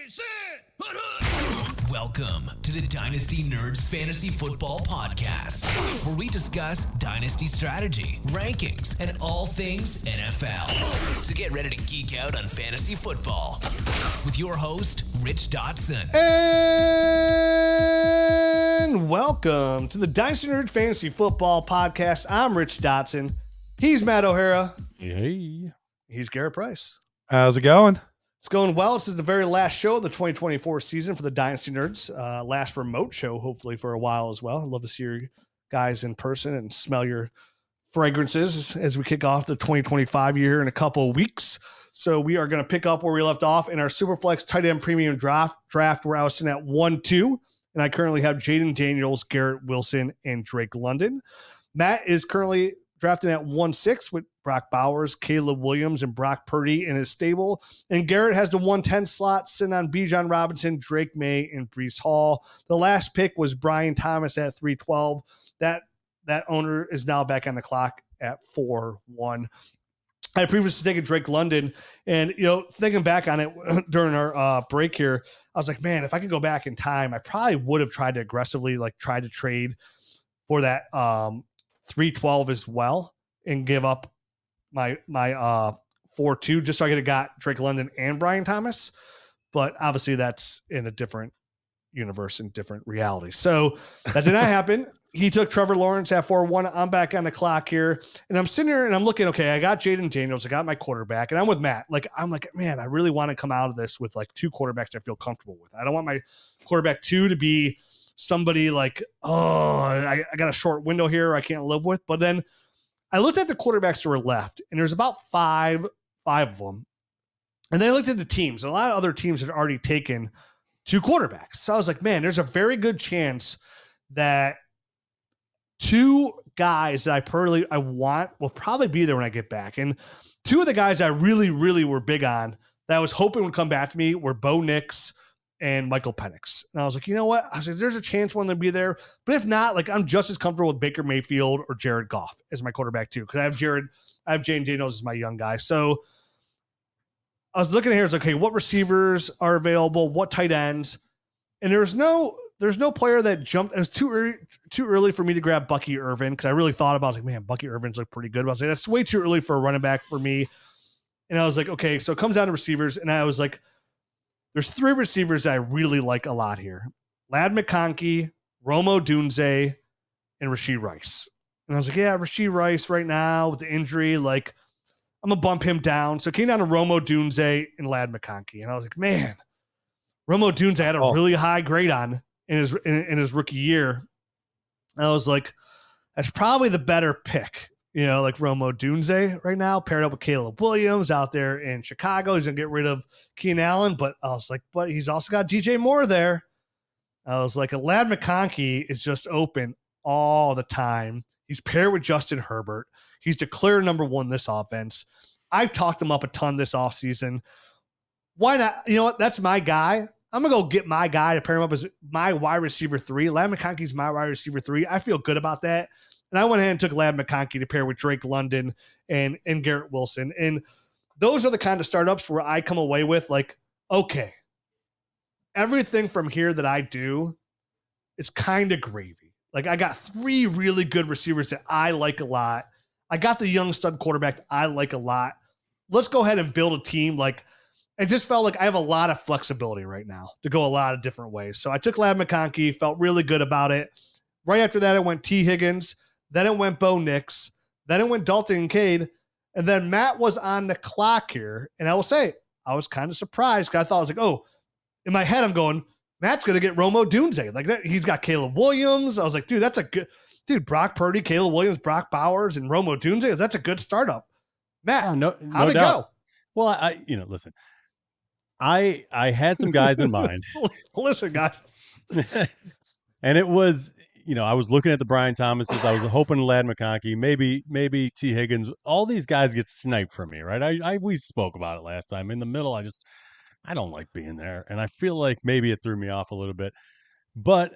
Sit! Welcome to the Dynasty Nerds Fantasy Football Podcast, where we discuss dynasty strategy, rankings, and all things NFL. So get ready to geek out on fantasy football with your host, Rich Dotson. And welcome to the Dynasty Nerds Fantasy Football Podcast. I'm Rich Dotson. He's Matt O'Hara. Hey. He's Garrett Price. How's it going? It's going well. This is the very last show of the 2024 season for the Dynasty Nerds. Last remote show, hopefully, for a while as well. I'd love to see you guys in person and smell your fragrances as we kick off the 2025 year in a couple of weeks. So we are going to pick up where we left off in our Superflex tight end premium draft where I was sitting at 1-2. And I currently have Jayden Daniels, Garrett Wilson, and Drake London. Matt is currently drafting at 1-6 with Brock Bowers, Caleb Williams, and Brock Purdy in his stable. And Garrett has the 110 slot sitting on Bijan Robinson, Drake May, and Breece Hall. The last pick was Brian Thomas at 312. That owner is now back on the clock at 4-1. I previously taken Drake London, and thinking back on it during our break here, I was like, man, if I could go back in time, I probably would have tried to aggressively try to trade for that 312 as well and give up my 4-2 just so I could have got Drake London and Brian Thomas. But obviously that's in a different universe and different reality. So that did not happen. He took Trevor Lawrence at 4-1. I'm back on the clock here, and I'm sitting here and I'm looking, okay, I got Jayden Daniels. I got my quarterback, and I'm with Matt. I'm like, man, I really want to come out of this with two quarterbacks I feel comfortable with. I don't want my quarterback 2 to be somebody I got a short window here I can't live with. But then I looked at the quarterbacks that were left, and there's about five of them. And then I looked at the teams, and a lot of other teams had already taken 2 quarterbacks. So I was like, man, there's a very good chance that 2 guys that I want will probably be there when I get back. And 2 of the guys I really, really were big on that I was hoping would come back to me were Bo Nix and Michael Penix. And I was like, you know what? I said, there's a chance one of them will be there. But if not, I'm just as comfortable with Baker Mayfield or Jared Goff as my quarterback too. Because I have Jayden Daniels as my young guy. So I was looking at here, it's like, okay, what receivers are available? What tight ends? And there's no player that jumped. It was too early for me to grab Bucky Irvin because I really thought about it. I was like, man, Bucky Irvin's look pretty good. But I was like, that's way too early for a running back for me. And I was like, okay, so it comes down to receivers. And I was like, there's 3 receivers that I really like a lot here. Ladd McConkey, Rome Odunze, and Rashee Rice. And I was like, yeah, Rashee Rice right now with the injury, I'm going to bump him down. So it came down to Rome Odunze and Ladd McConkey. And I was like, man, Rome Odunze had a really high grade on in his rookie year. And I was like, that's probably the better pick. Rome Odunze right now, paired up with Caleb Williams out there in Chicago. He's going to get rid of Keenan Allen, but I was like, but he's also got DJ Moore there. I was like, a Ladd McConkey is just open all the time. He's paired with Justin Herbert. He's declared number 1 this offense. I've talked him up a ton this offseason. Why not? You know what? That's my guy. I'm going to go get my guy to pair him up as my wide receiver 3. Ladd McConkey's my wide receiver 3. I feel good about that. And I went ahead and took Ladd McConkey to pair with Drake London and Garrett Wilson. And those are the kind of startups where I come away with okay, everything from here that I do is kind of gravy. I got 3 really good receivers that I like a lot. I got the young stud quarterback that I like a lot. Let's go ahead and build a team. It just felt like I have a lot of flexibility right now to go a lot of different ways. So I took Ladd McConkey, felt really good about it. Right after that, it went T. Higgins. Then it went Bo Nix. Then it went Dalton Kincaid. And then Matt was on the clock here. And I will say, I was kind of surprised because I thought I was like, oh, in my head, I'm going, Matt's going to get Rome Odunze. That. He's got Caleb Williams. I was like, dude, that's a good – dude, Brock Purdy, Caleb Williams, Brock Bowers, and Rome Odunze. That's a good startup. Matt, how'd it go? Well, listen, I had some guys in mind. Listen, guys. And it was – I was looking at the Brian Thomases. I was hoping Ladd McConkey, maybe T. Higgins. All these guys get sniped from me, right? We spoke about it last time. In the middle, I don't like being there, and I feel like maybe it threw me off a little bit. But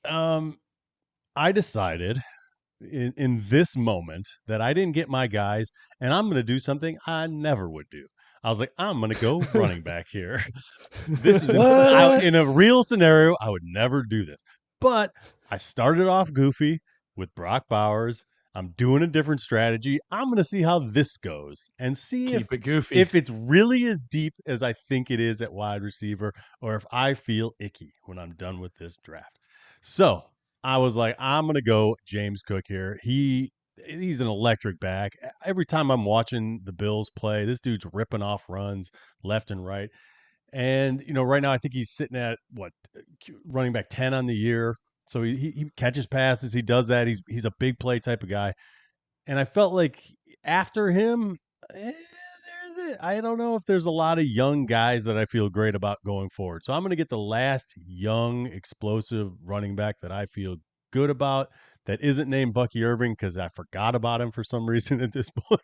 I decided in this moment that I didn't get my guys, and I'm going to do something I never would do. I was like, I'm going to go running back here. This is in a real scenario. I would never do this, but I started off goofy with Brock Bowers. I'm doing a different strategy. I'm going to see how this goes and see Keep it goofy. if it's really as deep as I think it is at wide receiver, or if I feel icky when I'm done with this draft. So I was like, I'm going to go James Cook here. He's an electric back. Every time I'm watching the Bills play, this dude's ripping off runs left and right. And, right now I think he's sitting at running back 10 on the year. So he catches passes. He does that. He's a big play type of guy. And I felt like after him, I don't know if there's a lot of young guys that I feel great about going forward. So I'm going to get the last young, explosive running back that I feel good about that isn't named Bucky Irving, because I forgot about him for some reason at this point.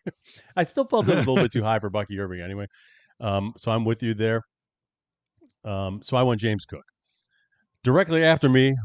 I still felt it was a little bit too high for Bucky Irving anyway. So I'm with you there. So I went James Cook. Directly after me,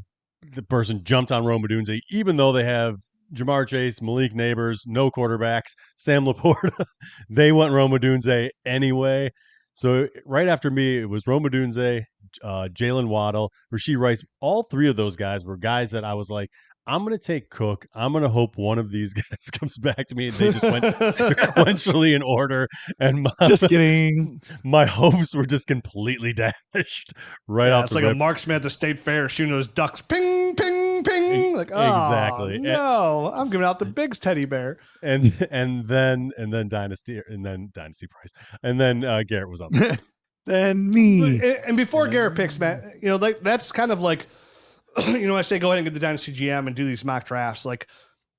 the person jumped on Rome Odunze, even though they have Jamar Chase, Malik Neighbors, no quarterbacks, Sam Laporta. They went Rome Odunze anyway. So right after me, it was Rome Odunze, Jalen Waddle, Rashee Rice. All three of those guys were guys that I was like, I'm going to take Cook. I'm going to hope one of these guys comes back to me. And they just went sequentially in order. And just kidding. My hopes were just completely dashed right off it's the like rip. a marksman at the state fair shooting those ducks. Ping, ping, ping. Like, exactly. No, I'm giving out the big teddy bear. And then Dynasty Price. And then Garrett was up. Then me. And before Garrett picks, Matt, that's kind of like, I say go ahead and get the Dynasty GM and do these mock drafts. Like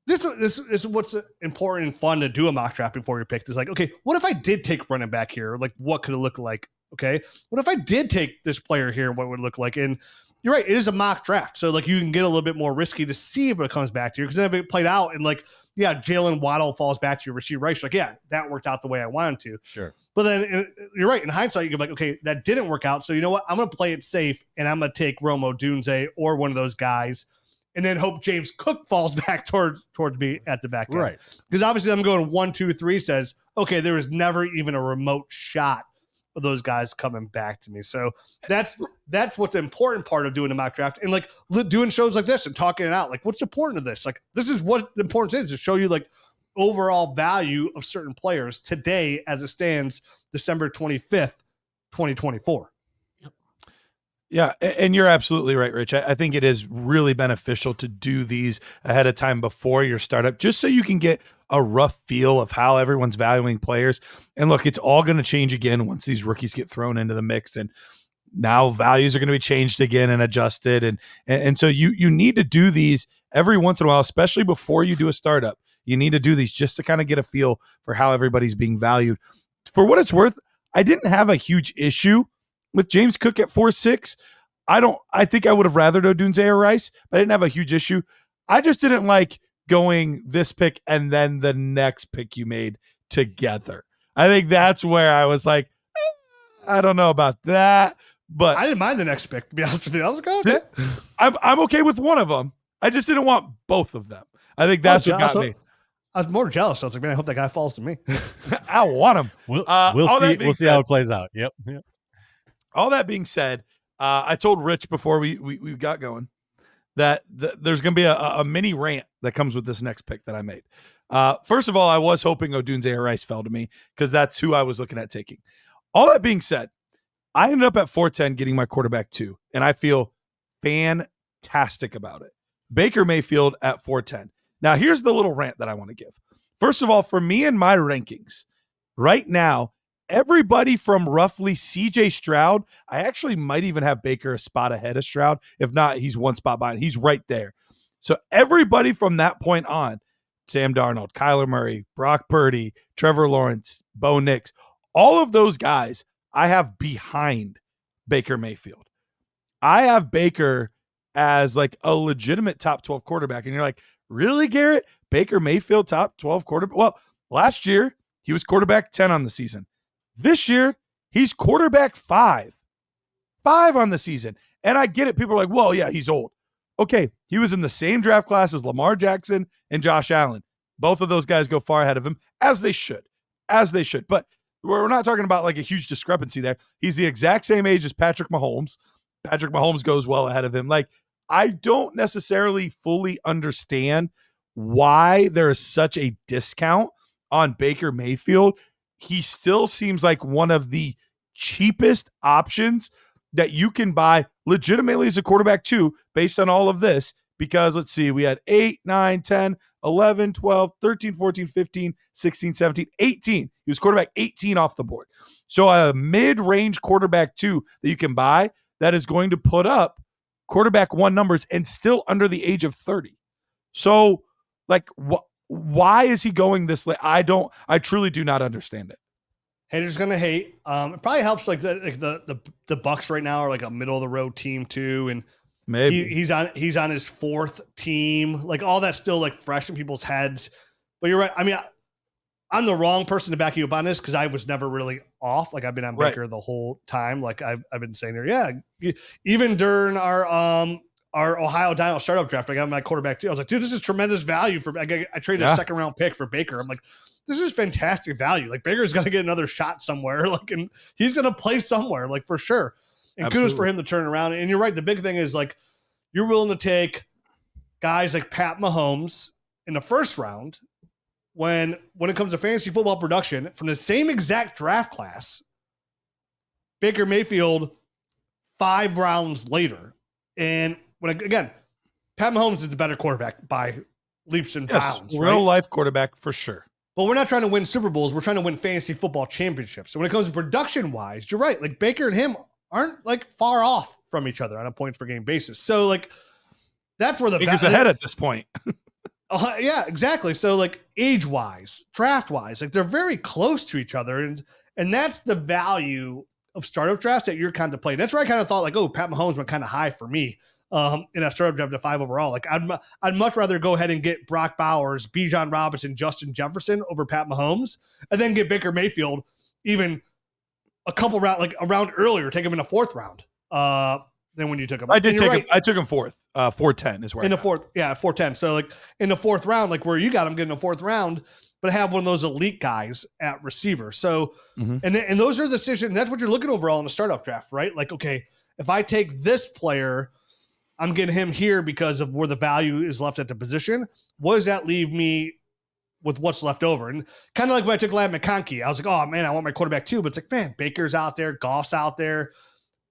this is what's important and fun to do a mock draft before you pick. Is like, okay, what if I did take running back here? Like, what could it look like? Okay, what if I did take this player here? What would it look like? And you're right, it is a mock draft, so like you can get a little bit more risky to see if it comes back to you, because then if it played out and like, yeah, Jalen Waddle falls back to your Rashee Rice, like, yeah, that worked out the way I wanted to. Sure. But then you're right. In hindsight, you can be like, okay, that didn't work out. So you know what? I'm going to play it safe, and I'm going to take Rome Odunze or one of those guys, and then hope James Cook falls back towards me at the back end. Right. Because obviously I'm going 1, 2, 3 says, okay, there was never even a remote shot of those guys coming back to me. So that's what's the important part of doing a mock draft, and like doing shows like this and talking it out. Like, what's important to this? Like, this is what the importance is, to show you like overall value of certain players today as it stands December 25th, 2024. Yeah, and you're absolutely right, Rich. I think it is really beneficial to do these ahead of time before your startup, just so you can get a rough feel of how everyone's valuing players. And look, it's all going to change again once these rookies get thrown into the mix, and now values are going to be changed again and adjusted. And so you need to do these every once in a while, especially before you do a startup. You need to do these just to kind of get a feel for how everybody's being valued. For what it's worth, I didn't have a huge issue with James Cook at 4.6. I think I would have rathered Odunze or Rice, but I didn't have a huge issue. I just didn't like going this pick and then the next pick you made together. I think that's where I was like, I don't know about that, but I didn't mind the next pick, to be honest with you. I was like, okay. I'm okay with one of them. I just didn't want both of them. I think that's what got me. I was more jealous. I was like, man, I hope that guy falls to me. I want him. We'll see how it plays out. Yep. All that being said, I told Rich before we got going that there's going to be a mini rant that comes with this next pick that I made. First of all, I was hoping Odunze or Rice fell to me because that's who I was looking at taking. All that being said, I ended up at 410 getting my quarterback 2, and I feel fantastic about it. Baker Mayfield at 410. Now, here's the little rant that I want to give. First of all, for me and my rankings, right now, everybody from roughly CJ Stroud, I actually might even have Baker a spot ahead of Stroud. If not, he's one spot behind. He's right there. So everybody from that point on, Sam Darnold, Kyler Murray, Brock Purdy, Trevor Lawrence, Bo Nix, all of those guys I have behind Baker Mayfield. I have Baker as like a legitimate top 12 quarterback. And you're like, really, Garrett? Baker Mayfield top 12 quarterback? Well, last year he was quarterback 10 on the season. This year he's quarterback 5 on the season. And I get it. People are like, well, yeah, he's old. Okay, he was in the same draft class as Lamar Jackson and Josh Allen. Both of those guys go far ahead of him, as they should. But we're not talking about like a huge discrepancy there. He's the exact same age as Patrick Mahomes. Patrick Mahomes goes well ahead of him. Like, I don't necessarily fully understand why there is such a discount on Baker Mayfield. He still seems like one of the cheapest options that you can buy legitimately as a quarterback too, based on all of this. Because let's see, we had 8, 9, 10, 11, 12, 13, 14, 15, 16, 17, 18. He was quarterback 18 off the board. So a mid-range quarterback too that you can buy that is going to put up quarterback 1 numbers and still under the age of 30. So like, why is he going this late? I truly do not understand it. Haters gonna hate. It probably helps like the Bucks right now are like a middle of the road team too, and maybe he's on his 4th team. Like all that's still like fresh in people's heads. But you're right. I mean, I'm the wrong person to back you up on this because I was never really off. Like I've been on Baker the whole time. Like I've been saying here, yeah. Even during our Ohio Dynasty startup draft, I got my quarterback too. I was like, dude, this is tremendous value for. I traded a 2nd round pick for Baker. I'm like, this is fantastic value. Like Baker's going to get another shot somewhere. Like, and he's going to play somewhere, like for sure. And kudos for him to turn around. And you're right. The big thing is like, you're willing to take guys like Pat Mahomes in the 1st round when it comes to fantasy football production from the same exact draft class, Baker Mayfield 5 rounds later. And again, Pat Mahomes is the better quarterback by leaps and bounds. Real life quarterback for sure. But we're not trying to win Super Bowls. We're trying to win fantasy football championships. So when it comes to production wise, you're right. Like Baker and him aren't like far off from each other on a points per game basis. So like that's where the Baker's ahead at this point. Yeah, exactly. So like age wise, draft wise, like they're very close to each other. And that's the value of startup drafts that you're contemplating. That's where I kind of thought like, oh, Pat Mahomes went kind of high for me. In a startup draft to 5 overall. Like I'd much rather go ahead and get Brock Bowers, Bijan Robinson, Justin Jefferson over Pat Mahomes, and then get Baker Mayfield even a couple round, like a round earlier, take him in the 4th round than when you took him. I did take him. I took him 4th. 410 is where in the 4th. Yeah, 410. So like in the 4th round, like where you got him getting a 4th round, but have one of those elite guys at receiver. So and those are the decisions. That's what you're looking overall in a startup draft, right? Like okay, if I take this player, I'm getting him here because of where the value is left at the position. What does that leave me with what's left over? And kind of like when I took Ladd McConkey, I was like, oh man, I want my quarterback too. But it's like, man, Baker's out there, Goff's out there,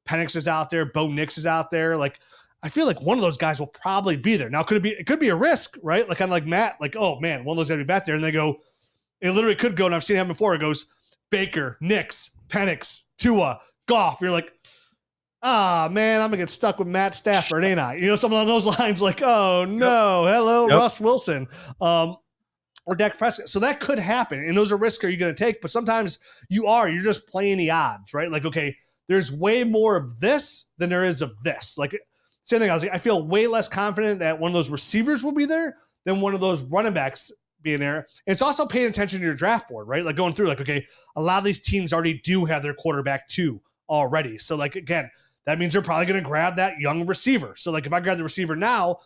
Penix is out there, Bo Nix is out there. Like, I feel like one of those guys will probably be there. Now, it could be a risk, right? Like kind of like Matt, like, oh man, one of those guys will be back there. And they go, it literally could go, and I've seen it happen before. It goes Baker, Nix, Penix, Tua, Goff. You're like, man, I'm going to get stuck with Matt Stafford, ain't I? You know, something on those lines like, oh, no, hello, Russ Wilson, or Dak Prescott. So that could happen, and those are risks you're going to take, but sometimes you're just playing the odds, right? Like, okay, there's way more of this than there is of this. Like, same thing, I feel way less confident that one of those receivers will be there than one of those running backs being there. And it's also paying attention to your draft board, right? Like going through, like, okay, a lot of these teams already do have their quarterback too already. So, like, again, that means you're probably going to grab that young receiver. So like if I grab the receiver now,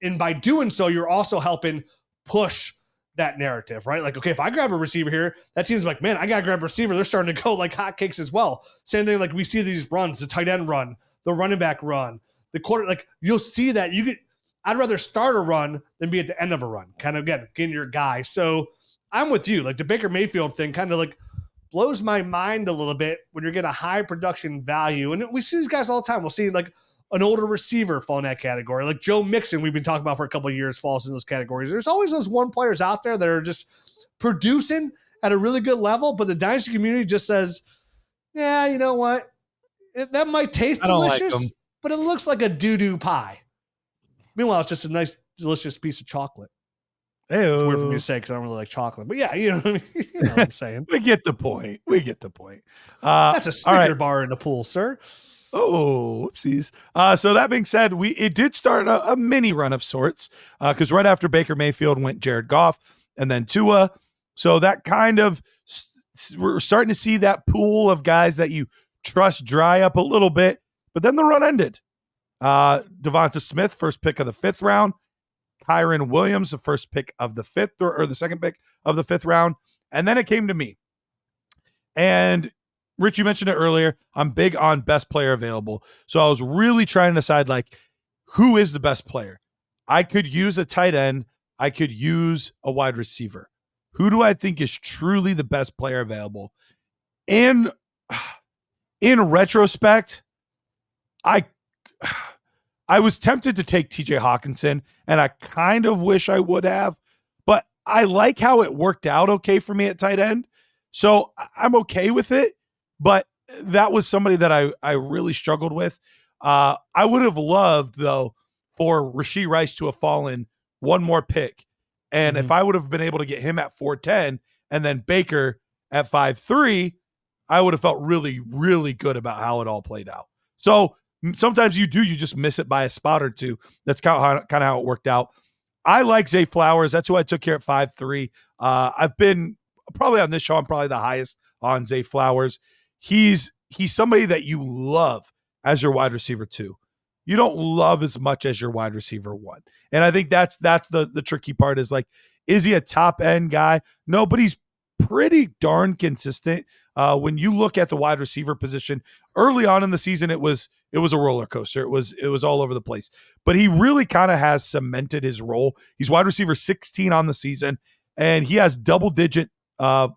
and by doing so, you're also helping push that narrative, right? Like, okay, if I grab a receiver here, that team's like, man, I got to grab a receiver. They're starting to go like hotcakes as well. Same thing, like we see these runs, the tight end run, the running back run, the quarter, like you'll see that I'd rather start a run than be at the end of a run, kind of getting your guy. So I'm with you. Like the Baker Mayfield thing kind of like blows my mind a little bit when you're getting a high production value. And we see these guys all the time. We'll see like an older receiver fall in that category. Like Joe Mixon, we've been talking about for a couple of years, falls in those categories. There's always those one players out there that are just producing at a really good level, but the dynasty community just says, yeah, you know what? That might taste delicious, but it looks like a doo-doo pie. Meanwhile, it's just a nice, delicious piece of chocolate. Hey-o. It's weird for me to say because I don't really like chocolate. But yeah, you know what I mean? You know what I'm saying. We get the point. That's a Snicker bar in the pool, sir. Oh, whoopsies. So that being said, it did start a mini run of sorts because right after Baker Mayfield went Jared Goff and then Tua. So that kind of, we're starting to see that pool of guys that you trust dry up a little bit, but then the run ended. Devonta Smith, first pick of the 5th round. Kyron Williams, the first pick of the 5th or the second pick of the 5th round. And then it came to me. And Rich, you mentioned it earlier. I'm big on best player available. So I was really trying to decide, like, who is the best player? I could use a tight end. I could use a wide receiver. Who do I think is truly the best player available? And in retrospect, I was tempted to take TJ Hawkinson, and I kind of wish I would have, but I like how it worked out okay for me at tight end. So I'm okay with it, but that was somebody that I really struggled with. I would have loved, though, for Rashee Rice to have fallen one more pick. And if I would have been able to get him at 410 and then Baker at 5'3", I would have felt really, really good about how it all played out. So sometimes you just miss it by a spot or two. That's kind of how it worked out. I like Zay Flowers. That's who I took here at 5'3". I've been probably on this show, I'm probably the highest on Zay Flowers. He's somebody that you love as your wide receiver 2. You don't love as much as your wide receiver 1. And I think that's the tricky part is, like, is he a top end guy? No, but he's pretty darn consistent. When you look at the wide receiver position early on in the season, it was a roller coaster. It was all over the place, but he really kind of has cemented his role. He's wide receiver 16 on the season, and he has double digit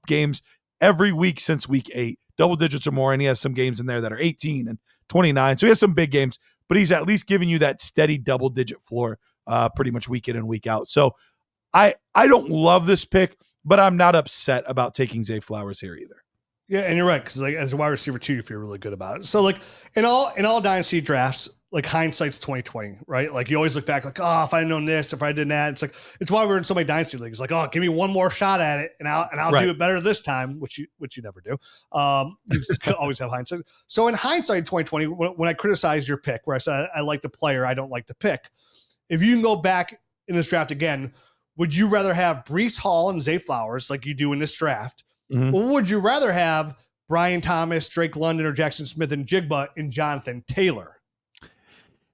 games every week since week 8, double digits or more. And he has some games in there that are 18 and 29. So he has some big games, but he's at least giving you that steady double digit floor pretty much week in and week out. So I don't love this pick, but I'm not upset about taking Zay Flowers here either. Yeah, and you're right, because, like, as a wide receiver 2, you feel really good about it. So, like, in all dynasty drafts, like, hindsight's 2020, right? Like, you always look back, like, oh, if I'd known this, if I did that. It's why we're in so many dynasty leagues. Like, oh, give me one more shot at it, and I'll right. do it better this time, which you never do. You always have hindsight. So in hindsight, 2020, when I criticized your pick, where I said I like the player, I don't like the pick. If you can go back in this draft again, would you rather have Breece Hall and Zay Flowers like you do in this draft? Mm-hmm. Or would you rather have Brian Thomas, Drake London, or Jackson Smith and Jigba and Jonathan Taylor?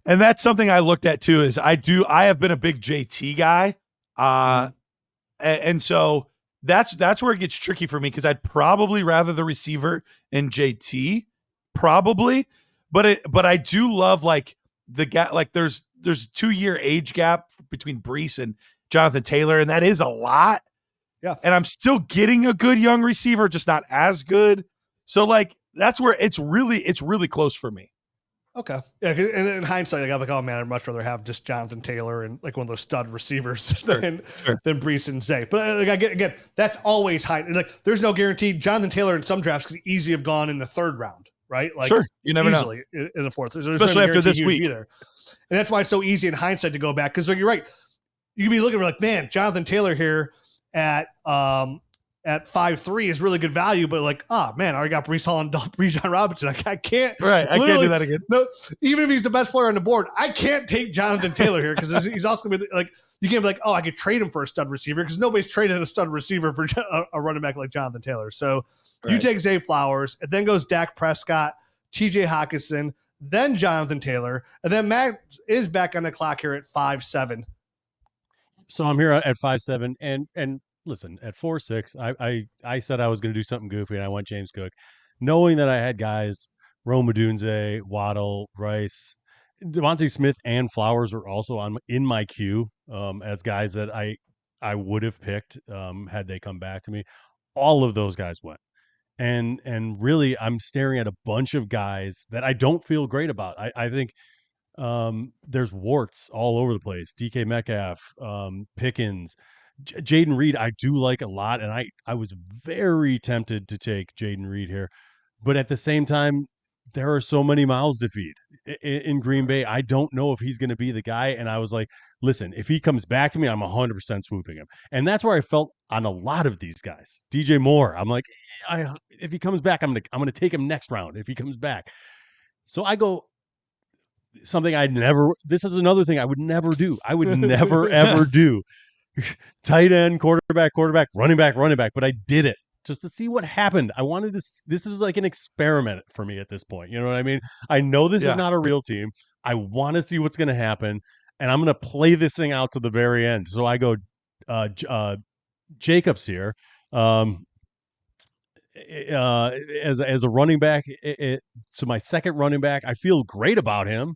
And that's something I looked at too, is I have been a big JT guy. And so that's where it gets tricky for me, because I'd probably rather the receiver in JT, probably. But I do love, like, the gap. Like, there's a 2-year age gap between Breece and Jonathan Taylor, and that is a lot. Yeah. And I'm still getting a good young receiver, just not as good. So, like, that's where it's really close for me. Okay. Yeah. And in hindsight, like, I'm like, oh man, I'd much rather have just Jonathan Taylor and, like, one of those stud receivers than Breece and Zay. But, like, again, that's always high. Like, there's no guarantee. Jonathan Taylor in some drafts could easily have gone in the 3rd round, right? Like, sure. You never easily know. In the 4th. Especially after this week. Either. And that's why it's so easy in hindsight to go back. Because, like, you're right. You can be looking like, man, Jonathan Taylor here at 5'3" is really good value, but, like, man, I already got Breece Hall and Bijan Robinson. I can't. Right, I can't do that again. No, even if he's the best player on the board, I can't take Jonathan Taylor here, because he's also going to be like, you can't be like, oh, I could trade him for a stud receiver, because nobody's traded a stud receiver for a running back like Jonathan Taylor. So you take Zay Flowers, and then goes Dak Prescott, TJ Hawkinson, then Jonathan Taylor, and then Matt is back on the clock here at 5'7". So I'm here at 5'7", and listen, at 4'6", I said I was going to do something goofy, and I went James Cook, knowing that I had guys Rome Odunze, Waddle, Rice, Devontae Smith, and Flowers were also in my queue as guys that I would have picked had they come back to me. All of those guys went, and really, I'm staring at a bunch of guys that I don't feel great about. I think. There's warts all over the place. DK Metcalf, Pickens, Jayden Reed, I do like a lot, and I was very tempted to take Jayden Reed here, but at the same time, there are so many mouths to feed in Green Bay. I don't know if he's going to be the guy, and I was like, listen, if he comes back to me, I'm 100% swooping him, and that's where I felt on a lot of these guys. DJ Moore, I'm like, if he comes back, I'm gonna take him next round if he comes back. So I go. This is another thing I would never do. I would never, ever do tight end, quarterback, running back. But I did it just to see what happened. I wanted to, this is like an experiment for me at this point. You know what I mean? I know this is not a real team. I want to see what's going to happen, and I'm going to play this thing out to the very end. So I go Jacobs here. as a running back, so my second running back, I feel great about him.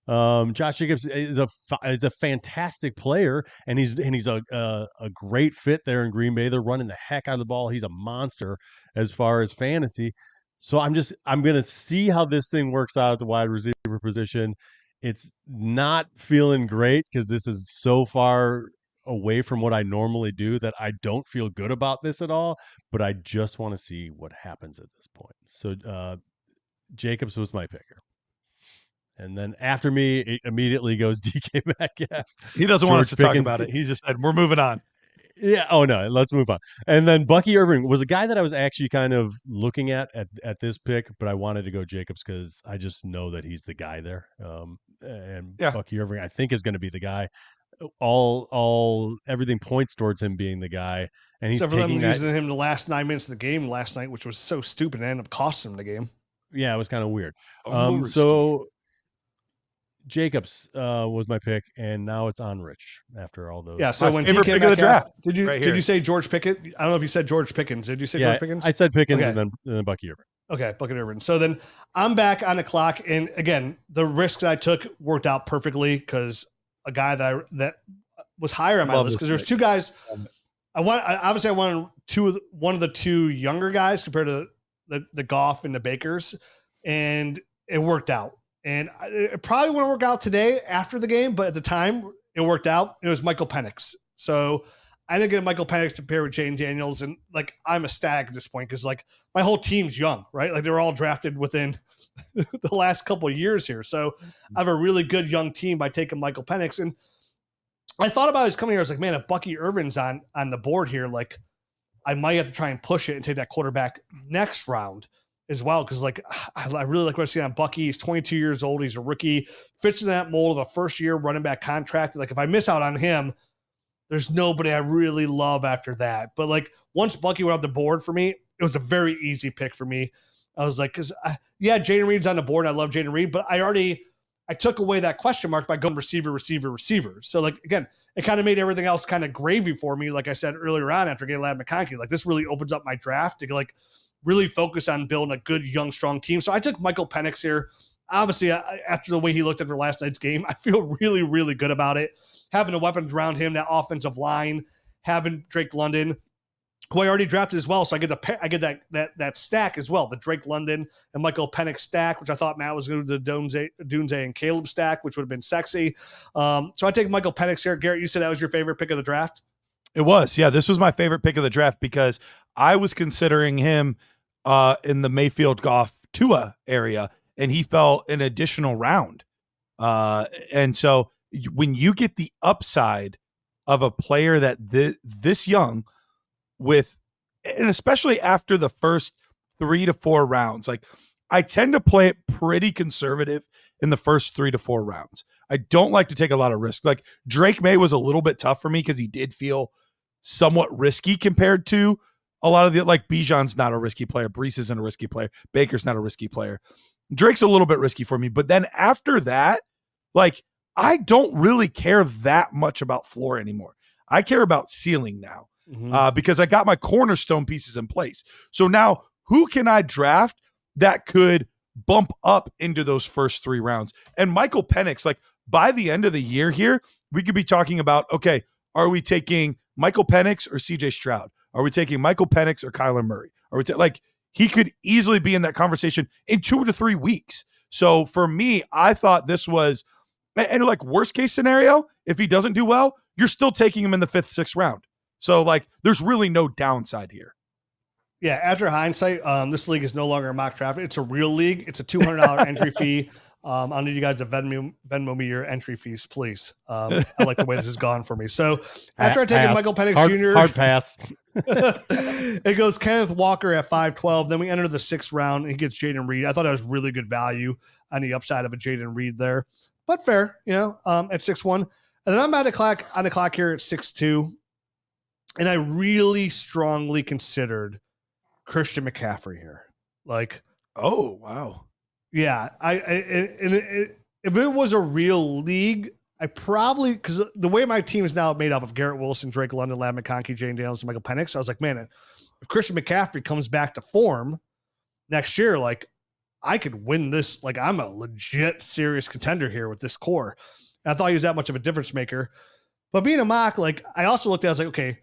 Josh Jacobs is a fantastic player, and he's a great fit there in Green Bay. They're running the heck out of the ball. He's a monster as far as fantasy. So I'm gonna see how this thing works out at the wide receiver position. It's not feeling great because this is so far away from what I normally do that I don't feel good about this at all. But I just want to see what happens at this point. So Jacobs was my picker. And then after me, it immediately goes DK Metcalf. He doesn't want us to talk about it. He just said, we're moving on. Yeah. Oh, no. Let's move on. And then Bucky Irving was a guy that I was actually kind of looking at this pick, but I wanted to go Jacobs because I just know that he's the guy there. Bucky Irving, I think, is going to be the guy. Everything points towards him being the guy. And he's taking using him the last 9 minutes of the game last night, which was so stupid and ended up costing him the game. Yeah, it was kind of weird. So Jacobs was my pick, and now it's on Rich after all those. Yeah, so when favorite pick of the draft, did you say George Pickett? I don't know if you said George Pickens. Did you say George Pickens? I said Pickens, and then Bucky Irving. Okay, Bucky Irving. So then I'm back on the clock, and again, the risks I took worked out perfectly because a guy that was higher on my list because there's two guys. I wanted one of the two younger guys compared to the Goff and the Bakers, and it worked out. And it probably wouldn't work out today after the game, but at the time it worked out. It was Michael Penix. So I didn't get Michael Penix to pair with Jayden Daniels. And like, I'm ecstatic at this point because like my whole team's young, right? Like they were all drafted within the last couple of years here. So I have a really good young team by taking Michael Penix. And I thought about his coming here. I was like, man, if Bucky Irvin's on the board here, like I might have to try and push it and take that quarterback next round as well. Cause like, I really like what I see on Bucky. He's 22 years old. He's a rookie, fits in that mold of a first year running back contract. Like if I miss out on him, there's nobody I really love after that. But like once Bucky went off the board for me, it was a very easy pick for me. I was like, Jayden Reed's on the board. I love Jayden Reed, but I took away that question mark by going receiver. So like, again, it kind of made everything else kind of gravy for me. Like I said earlier on, after getting Ladd McConkey, like this really opens up my draft to like really focus on building a good, young, strong team. So I took Michael Penix here. Obviously, after the way he looked after last night's game, I feel really, really good about it. Having the weapons around him, that offensive line, having Drake London, who I already drafted as well. So I get that stack as well, the Drake London and Michael Penix stack, which I thought Matt was going to do the Dunze and Caleb stack, which would have been sexy. So I take Michael Penix here. Garrett, you said that was your favorite pick of the draft? It was. Yeah, this was my favorite pick of the draft because I was considering him in the Mayfield Goff Tua area, and he fell an additional round. And so when you get the upside of a player that this young with, and especially after the first 3 to 4 rounds, like I tend to play it pretty conservative in the first 3 to 4 rounds. I don't like to take a lot of risks. Like Drake May was a little bit tough for me because he did feel somewhat risky compared to a lot of the, like Bijan's not a risky player. Brees isn't a risky player. Baker's not a risky player. Drake's a little bit risky for me. But then after that, like I don't really care that much about floor anymore. I care about ceiling now because I got my cornerstone pieces in place. So now who can I draft that could bump up into those first 3 rounds? And Michael Penix, like by the end of the year here, we could be talking about, okay, are we taking Michael Penix or CJ Stroud? Are we taking Michael Penix or Kyler Murray? Are we like he could easily be in that conversation in 2 to 3 weeks. So for me, I thought this was, and like worst case scenario, if he doesn't do well, you're still taking him in the 5th, 6th round. So like there's really no downside here. Yeah, after hindsight, this league is no longer a mock draft. It's a real league. It's a $200 entry fee. I'll need you guys to Venmo me your entry fees, please. I like the way this has gone for me. So after I take Michael Penix Jr. Hard pass. It goes Kenneth Walker at 5'12". Then we enter the 6th round and he gets Jayden Reed. I thought that was really good value on the upside of a Jayden Reed there. But fair, at 6'1". And then I'm on the clock here at 6'2". And I really strongly considered Christian McCaffrey here. Like, oh, wow. Yeah, if it was a real league, I probably, because the way my team is now made up of Garrett Wilson, Drake London, Ladd McConkey, Jayden Daniels, and Michael Penix, I was like, man, if Christian McCaffrey comes back to form next year, like I could win this. Like I'm a legit serious contender here with this core. And I thought he was that much of a difference maker. But being a mock, like I also looked at, I was like, okay,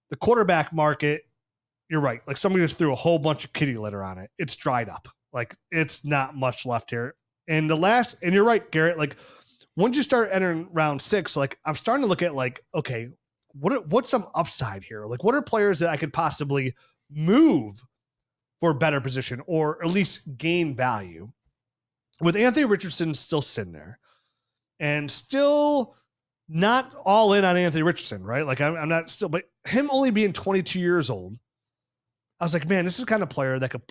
the quarterback market, you're right. Like somebody just threw a whole bunch of kitty litter on it. It's dried up. Like it's not much left here. And and you're right, Garrett, like once you start entering round 6, like I'm starting to look at like, okay, what's some upside here? Like what are players that I could possibly move for a better position or at least gain value? With Anthony Richardson still sitting there and still not all in on Anthony Richardson, right? Like I'm not still, but him only being 22 years old, I was like, man, this is the kind of player that could,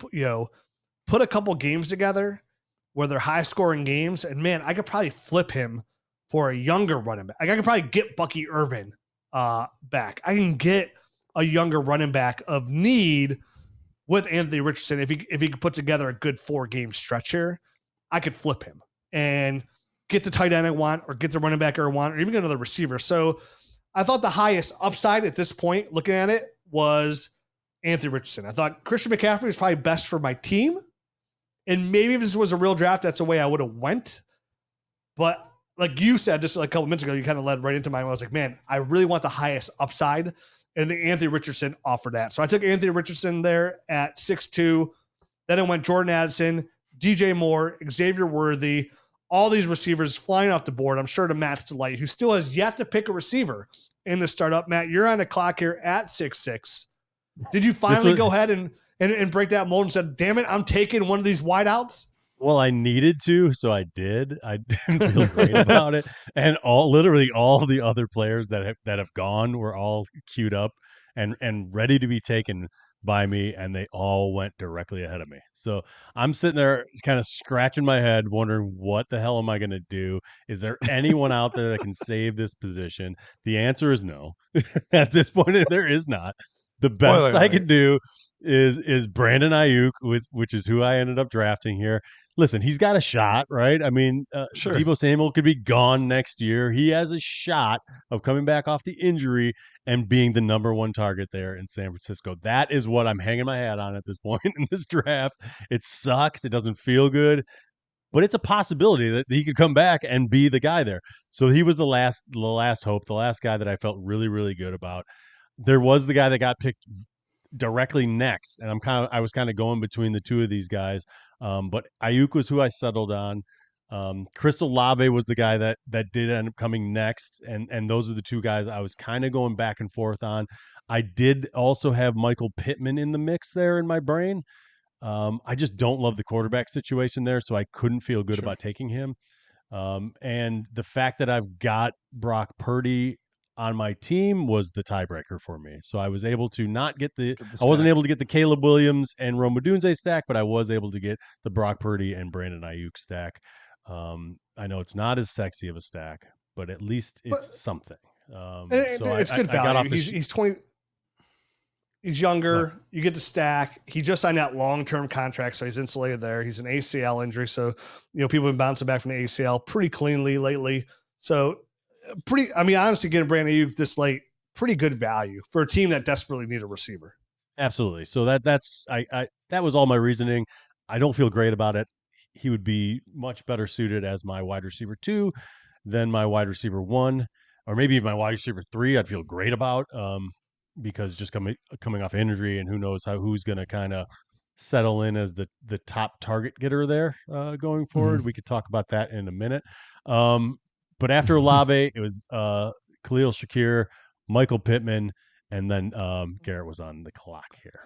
put a couple games together where they're high scoring games. And man, I could probably flip him for a younger running back. Like I could probably get Bucky Irvin back. I can get a younger running back of need with Anthony Richardson. If he could put together a good 4-game stretch here, I could flip him and get the tight end I want, or get the running back I want, or even get another receiver. So I thought the highest upside at this point, looking at it, was Anthony Richardson. I thought Christian McCaffrey was probably best for my team. And maybe if this was a real draft, that's the way I would have went. But like you said, just like a couple minutes ago, you kind of led right into mine. I was like, man, I really want the highest upside. And the Anthony Richardson offered that. So I took Anthony Richardson there at 6'2". Then I went Jordan Addison, DJ Moore, Xavier Worthy, all these receivers flying off the board. I'm sure to Matt's delight, who still has yet to pick a receiver in the startup. Matt, you're on the clock here at 6'6". Did you finally go ahead and break that mold and said, damn it, I'm taking one of these wideouts? Well, I needed to, so I did. I didn't feel great about it. And literally all the other players that have gone were all queued up and ready to be taken by me, and they all went directly ahead of me. So I'm sitting there kind of scratching my head, wondering what the hell am I going to do? Is there anyone out there that can save this position? The answer is no. At this point, there is not. The best I can do is Brandon Aiyuk, which is who I ended up drafting here. Listen, he's got a shot, right? I mean, Sure. Deebo Samuel could be gone next year. He has a shot of coming back off the injury and being the number 1 target there in San Francisco. That is what I'm hanging my hat on at this point in this draft. It sucks. It doesn't feel good, but it's a possibility that he could come back and be the guy there. So he was the last hope, the last guy that I felt really, really good about. There was the guy that got picked directly next, and I was kind of going between the two of these guys. But Aiyuk was who I settled on. Chris Olave was the guy that did end up coming next, and those are the two guys I was kind of going back and forth on. I did also have Michael Pittman in the mix there in my brain. I just don't love the quarterback situation there, so I couldn't feel good about taking him. And the fact that I've got Brock Purdy on my team was the tiebreaker for me. So I was able to not get I wasn't able to get the Caleb Williams and Rome Odunze stack, but I was able to get the Brock Purdy and Brandon Aiyuk stack. I know it's not as sexy of a stack, but at least it's something. So it's good value. He's 20. He's younger. You get the stack. He just signed that long-term contract, so he's insulated there. He's an ACL injury, so people have been bouncing back from the ACL pretty cleanly lately. So honestly, getting Brandon Aiyuk this late, pretty good value for a team that desperately need a receiver. Absolutely. So that was all my reasoning. I don't feel great about it. He would be much better suited as my wide receiver 2 than my wide receiver 1, or maybe even my wide receiver 3. I'd feel great about because just coming off injury, and who knows who's going to kind of settle in as the top target getter there going forward. Mm-hmm. We could talk about that in a minute. But after Olave, it was Khalil Shakir, Michael Pittman, and then Garrett was on the clock here.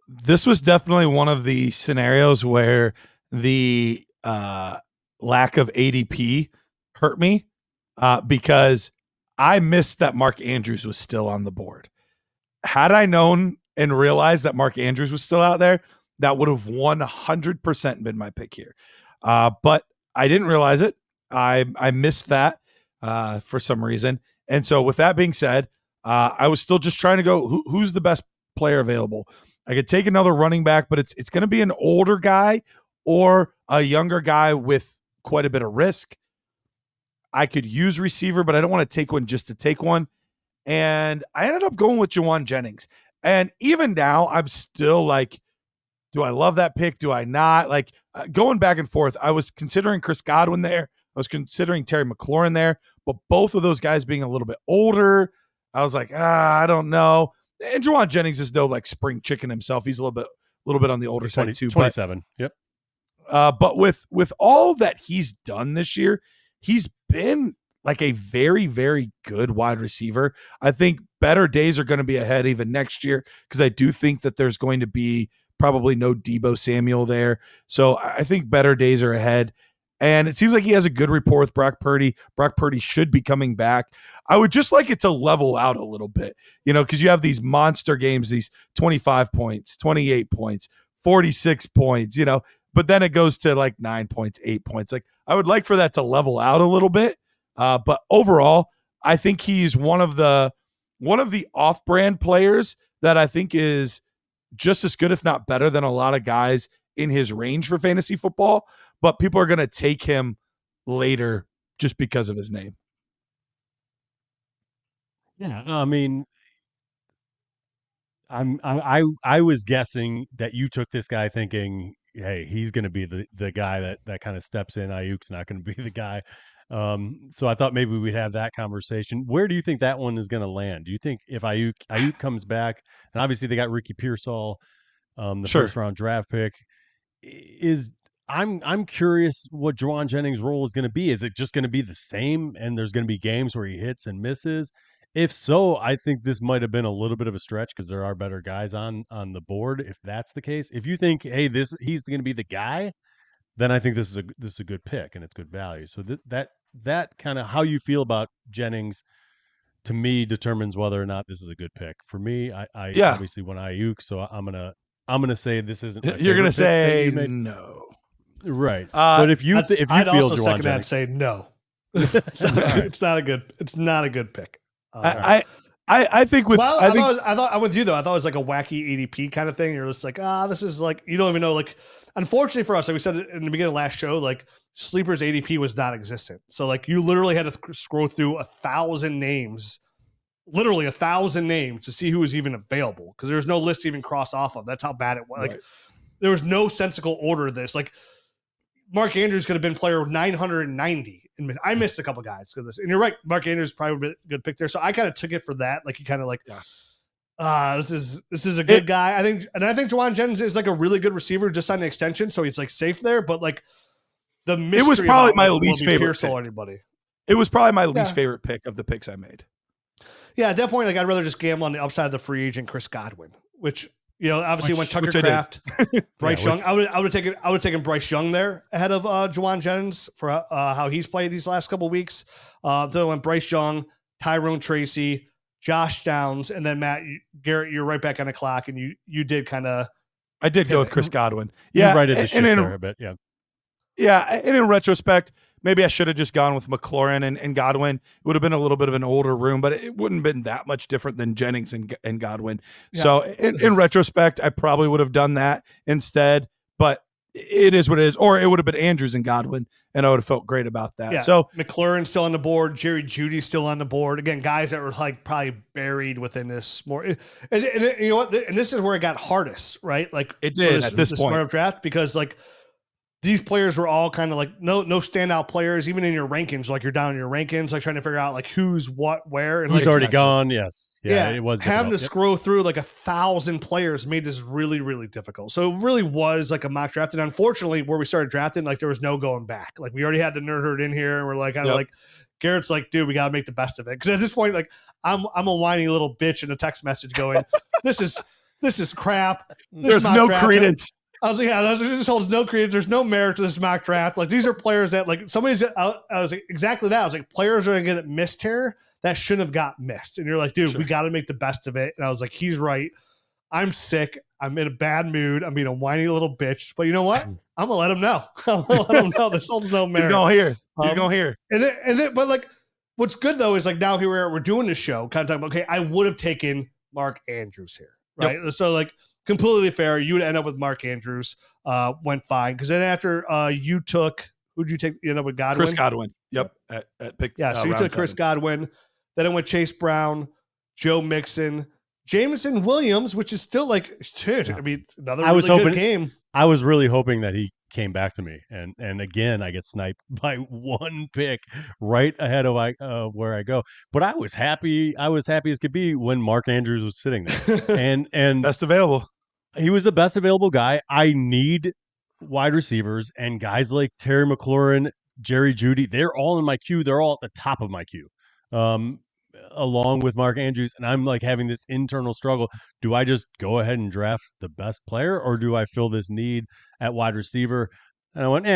This was definitely one of the scenarios where the lack of ADP hurt me because I missed that Mark Andrews was still on the board. Had I known and realized that Mark Andrews was still out there, that would have 100% been my pick here. But I didn't realize it. I missed that for some reason. And so with that being said, I was still just trying to go, who's the best player available? I could take another running back, but it's going to be an older guy or a younger guy with quite a bit of risk. I could use receiver, but I don't want to take one just to take one. And I ended up going with Jawan Jennings. And even now, I'm still like, do I love that pick? Do I not? Like going back and forth. I was considering Chris Godwin there. I was considering Terry McLaurin there, but both of those guys being a little bit older, I was like, I don't know. And Juwan Jennings is no like spring chicken himself. He's a little bit on the older side too. 27. Yep. But with all that he's done this year, he's been like a very, very good wide receiver. I think better days are going to be ahead even next year because I do think that there's going to be probably no Deebo Samuel there. So I think better days are ahead. And it seems like he has a good rapport with Brock Purdy. Brock Purdy should be coming back. I would just like it to level out a little bit, because you have these monster games, these 25 points, 28 points, 46 points, but then it goes to like 9 points, 8 points. Like I would like for that to level out a little bit. But overall, I think he's one of the off-brand players that I think is just as good, if not better, than a lot of guys in his range for fantasy football. But people are going to take him later just because of his name. Yeah, I mean, I was guessing that you took this guy thinking, hey, he's going to be the guy that kind of steps in. Ayuk's not going to be the guy. So I thought maybe we'd have that conversation. Where do you think that one is going to land? Do you think if Aiyuk comes back, and obviously they got Ricky Pearsall, the first round draft pick, I'm curious what Juwan Jennings' role is going to be. Is it just going to be the same, and there's going to be games where he hits and misses? If so, I think this might have been a little bit of a stretch because there are better guys on the board. If that's the case, if you think, hey, he's going to be the guy, then I think this is a good pick and it's good value. So that kind of how you feel about Jennings, to me, determines whether or not this is a good pick. For me, I obviously went Aiyuk, so I'm gonna say this isn't. You're gonna say no, right? But if you I'd feel also Juwan second that Jennings, say no. It's not a good pick. I think with I thought I'm with you though. I thought it was like a wacky ADP kind of thing. You're just like, this is like, you don't even know. Like, unfortunately for us, like we said in the beginning of last show, like Sleeper's ADP was not existent. So like you literally had to scroll through 1,000 names, literally 1,000 names to see who was even available because there's no list to even cross off of. That's how bad it was. Right. Like there was no sensical order of this. Like Mark Andrews could have been player 990. And I missed a couple guys because this, and you're right. Mark Andrews is probably a good pick there. So I kind of took it for that. Like you kind of like, this is a good guy. I think Juwan Jennings is like a really good receiver, just on the extension. So he's like safe there, but like the mystery. It was probably my least favorite pick. Anybody. It was probably my least favorite pick of the picks I made. Yeah. At that point, like I'd rather just gamble on the upside of the free agent, Chris Godwin, which, obviously when Tucker Kraft, Bryce Young, I would have taken Bryce Young there ahead of Juwan Jennings for how he's played these last couple of weeks. Then went Bryce Young, Tyrone Tracy, Josh Downs, and then Garrett, you're right back on the clock, and you did kind of. I did go with Chris Godwin. Yeah, you righted the ship there a bit. Yeah, yeah. And in retrospect, maybe I should have just gone with McLaurin and Godwin. It would have been a little bit of an older room, but it wouldn't have been that much different than Jennings and Godwin. Yeah. So in retrospect, I probably would have done that instead, but it is what it is. Or it would have been Andrews and Godwin, and I would have felt great about that. Yeah. So McLaurin's still on the board. Jerry Jeudy's still on the board. Again, guys that were like probably buried within this more. And you know what? And this is where it got hardest, right? Like it did at this point. Smart draft, because like these players were all kind of like no standout players, even in your rankings. Like you're down in your rankings, like trying to figure out like who's what, where, and who's like, already gone. Yes, yeah, it was having to scroll through like 1,000 players made this really, really difficult. So it really was like a mock draft, and unfortunately, where we started drafting, like there was no going back. Like we already had the nerd herd in here, and we're like kind of like Garrett's like, dude, we got to make the best of it, because at this point, like I'm a whiny little bitch in a text message going, this is crap. There's no credence. I was like, this holds no credence. There's no merit to this mock draft. Like these are players that like somebody's. I was like, exactly that. I was like, players are going to get missed here that shouldn't have got missed. And you're like, dude, we got to make the best of it. And I was like, he's right. I'm sick. I'm in a bad mood. I'm being a whiny little bitch. But you know what? I'm gonna let him know. I'm gonna let him know this holds no merit. He's going here. And then, but like, what's good though is like now here we're doing this show, kind of talking about, okay, I would have taken Mark Andrews here, right? Yep. So like. Completely fair. You would end up with Mark Andrews. Went fine, because then after you took, who'd you take? You end up with Godwin. Chris Godwin. Yep. At pick. Yeah. So you took Chris Godwin. Then it went Chase Brown, Joe Mixon, Jameson Williams, which is still like, dude, I mean, another good game. I was really hoping that he came back to me, and again, I get sniped by one pick right ahead of where I go. But I was happy as could be when Mark Andrews was sitting there, and best available. He was the best available guy. I need wide receivers, and guys like Terry McLaurin, Jerry Jeudy, they're all in my queue. They're all at the top of my queue, along with Mark Andrews. And I'm like having this internal struggle. Do I just go ahead and draft the best player, or do I fill this need at wide receiver? And I went,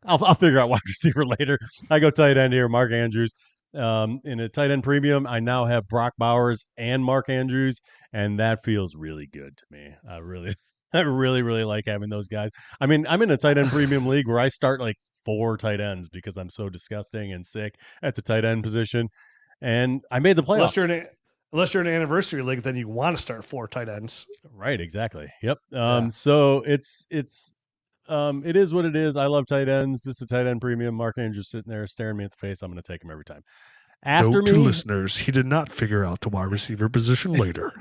I'll figure out wide receiver later. I go tight end here, Mark Andrews. In a tight end premium, I now have Brock Bowers and Mark Andrews, and that feels really good to me. I really like having those guys. I mean, I'm in a tight end premium league where I start like 4 tight ends because I'm so disgusting and sick at the tight end position, and I made the playoffs. Unless you're in an anniversary league, then you want to start 4 tight ends. Right, exactly. Yep. So it is what it is. I love tight ends. This is a tight end premium. Mark Andrews sitting there staring me at the face. I'm going to take him every time. Note to listeners, he did not figure out the wide receiver position later.